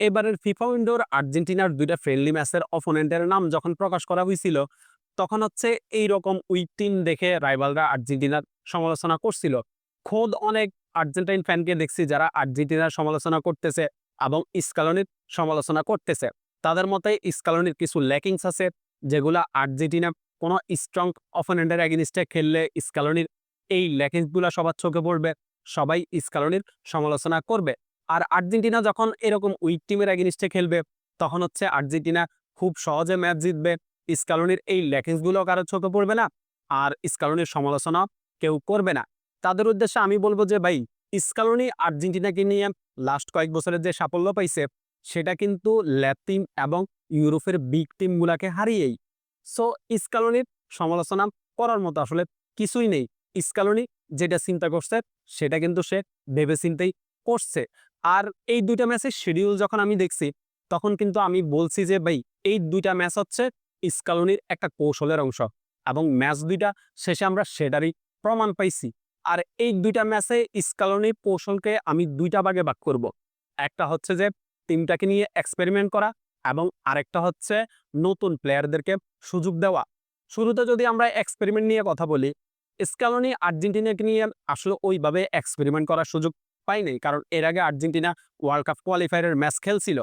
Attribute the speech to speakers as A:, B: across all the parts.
A: এবারের ফিফা উইন্ডোর আর্জেন্টিনার ২টা ফ্রেন্ডলি ম্যাচের অপোনেন্টের নাম যখন প্রকাশ করা হয়েছিল, তখন হচ্ছে এইরকম উইক টিম দেখে রাইভালরা আর্জেন্টিনার সমালোচনা করছিল। খোদ অনেক আর্জেন্টাইন ফ্যানকে দেখছি যারা আর্জেন্টিনার সমালোচনা করতেছে এবং স্কালোনির সমালোচনা করতেছে। তাদের মতে স্কালোনির কিছু ল্যাকিংস আছে, যেগুলা আর্জেন্টিনা কোনো স্ট্রং অপোনেন্টের এগেইনস্টে খেললে স্কালোনির এই ল্যাকিংসগুলা সবার চোখে পড়বে। সবাই স্কালোনির সমালোচনা করবে। আর আর্জেন্টিনা যখন এরকম উইক টিমের এগেইনস্টে খেলবে, তখন হচ্ছে আর্জেন্টিনা খুব সহজে ম্যাচ জিতবে। স্কালোনির এই ল্যাকিংসগুলো কারো চোখে পড়বে না, আর স্কালোনির সমালোচনা কেউ করবে না। তাদের উদ্দেশ্যে আমি বলবো যে ভাই, স্কালোনি আর্জেন্টিনাকে নিয়ে লাস্ট কয়েক বছরের যে সাফল্য পাইছে, সেটা কিন্তু ল্যাতিন এবং ইউরোপের বিগ টিমগুলাকে হারিয়েই। সো স্কালোনির সমালোচনা করার মতো আসলে কিছুই নেই। স্কালোনি যেটা চিন্তা করছে, সেটা কিন্তু সে ভেবেচিন্তেই করছে। আর এই ২টা ম্যাচের শিডিউল যখন আমি দেখছি, তখন কিন্তু আমি বলছি যে ভাই, এই ২টা ম্যাচ হচ্ছে স্কালোনির একটা কৌশলের অংশ এবং ম্যাচ ২টা শেষে আমরা সেটারই প্রমাণ পাইছি। আর এই ২টা ম্যাচে স্কালোনির কৌশলকে আমি ২টা ভাগে ভাগ করব। একটা হচ্ছে যে টিমটাকে নিয়ে এক্সপেরিমেন্ট করা এবং আরেকটা হচ্ছে নতুন প্লেয়ারদেরকে সুযোগ দেওয়া। শুরুতে যদি আমরা এক্সপেরিমেন্ট নিয়ে কথা বলি, স্কালোনি আর্জেন্টিনাকে নিয়ে আসলে ওইভাবে এক্সপেরিমেন্ট করার সুযোগ পাইনি। কারণ এর আগে আর্জেন্টিনা ওয়ার্ল্ড কাপ কোয়ালিফায়ারের ম্যাচ খেলছিল।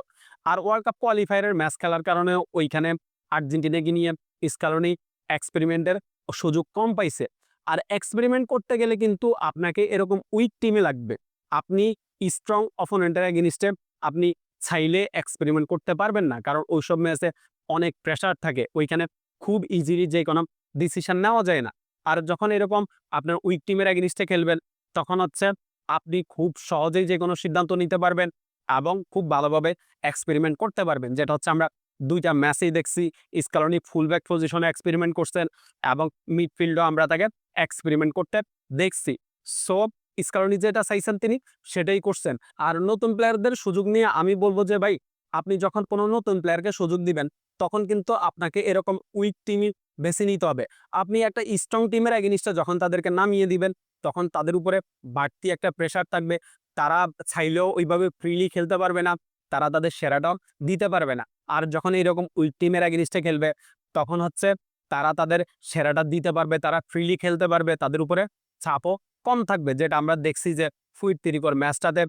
A: আর ওয়ার্ল্ড কাপ কোয়ালিফায়ারের ম্যাচ খেলার কারণে ওইখানে আর্জেন্টিনাকে নিয়ে স্কালোনি এক্সপেরিমেন্টের সুযোগ কম পাইছে। আর এক্সপেরিমেন্ট করতে গেলে কিন্তু আপনাকে এরকম উইক টিমে লাগবে। আপনি স্ট্রং অপোনেন্টের এগেইনস্টে আপনি চাইলে এক্সপেরিমেন্ট করতে পারবেন না। কারণ ওইসব ম্যাচে অনেক প্রেশার থাকে। ওইখানে খুব ইজিলি যেকোনো ডিসিশন নেওয়া যায় না। আর যখন এরকম আপনার উইক টিমের এগেইনস্টে খেলবেন, তখন হচ্ছে আপনি খুব সহজেই যেকোনো সিদ্ধান্ত নিতে পারবেন এবং খুব ভালোভাবে এক্সপেরিমেন্ট করতে পারবেন। যেটা হচ্ছে আমরা ২টা ম্যাচেই দেখছি। স্কালোনি ফুলব্যাক পজিশনে এক্সপেরিমেন্ট করছেন এবং মিডফিল্ডেও আমরা তাকে এক্সপেরিমেন্ট করতে দেখছি। সো স্কালোনি যেটা চাইছেন তিনি সেটাই করছেন। আর নতুন প্লেয়ারদের সুযোগ নিয়ে আমি বলব যে ভাই, আপনি যখন কোনো নতুন প্লেয়ারকে সুযোগ দিবেন, তখন কিন্তু আপনাকে এরকম উইক টিমই বেছে নিতে হবে। আপনি একটা স্ট্রং টিমের এগেইনস্টে যখন তাদেরকে নামিয়ে দিবেন, তখন তাদের উপরে বাড়তি একটা প্রেশার থাকবে। তারা চাইলেও ওইভাবে ফ্রিলি খেলতে পারবে না। তারা তাদের সেরাটাও দিতে পারবে না। আর যখন এইরকম উইক টিমের এগেইনস্টে খেলবে, তখন হচ্ছে তারা তাদের সেরাটা দিতে পারবে, তারা ফ্রিলি খেলতে পারবে, তাদের উপরে চাপও কম থাকবে। যেটা আমরা দেখছি যে ফুইটতিরিকর ম্যাচটাতে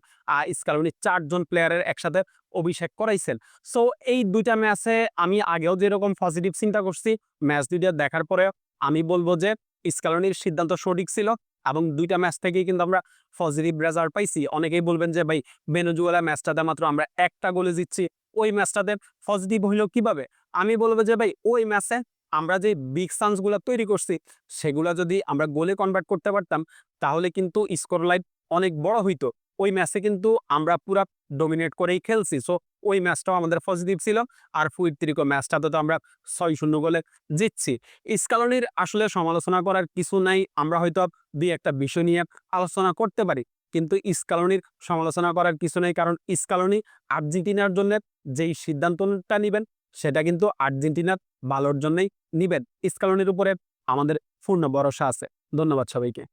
A: স্কালোনি ৪ জন প্লেয়ারের একসাথে অভিষেক করাইছেন। সো এই ২টা ম্যাচে আমি আগেও যেরকম পজিটিভ চিন্তা করছি, ম্যাচ ২টা দেখার পরে আমি বলব যে স্কালোনির সিদ্ধান্ত সঠিক ছিল এবং ২টা ম্যাচ থেকেই কিন্তু আমরা পজিটিভ রেজাল্ট পাইছি। অনেকেই বলবেন যে ভাই, ভেনেজুয়েলা ম্যাচটাতে মাত্র আমরা ১ টা গোলে জিতছি। ওই ম্যাচটাতে পজিটিভ হইল কিভাবে? আমি বলব যে ভাই, ওই ম্যাচে আমরা যে বিগ চান্স গুলা তৈরি করছি, সেগুলা যদি আমরা গোলে কনভার্ট করতে পারতাম, তাহলে কিন্তু স্কোর লাইন অনেক বড় হইতো। ওই ম্যাচে কিন্তু আমরা পুরা ডমিনেট করেই খেলছি। সো ওই ম্যাচটাও আমাদের পজিটিভ ছিল। আর ফুইটতিরিকো ম্যাচটাতে তো আমরা ৬-০ গোলে জিতছি। স্কালোনির আসলে সমালোচনা করার কিছু নাই। আমরা হয়তো ২-১ টা বিষয় নিয়ে আলোচনা করতে পারি। কিন্তু স্কালোনির সমালোচনা করার কিছু নেই। কারণ স্কালোনি আর্জেন্টিনার জন্য যেই সিদ্ধান্তটা নিবেন, সেটা কিন্তু আর্জেন্টিনার ভালোর জন্যই নিবেন। স্কালোনির উপরে আমাদের পূর্ণ ভরসা আছে। ধন্যবাদ সবাইকে।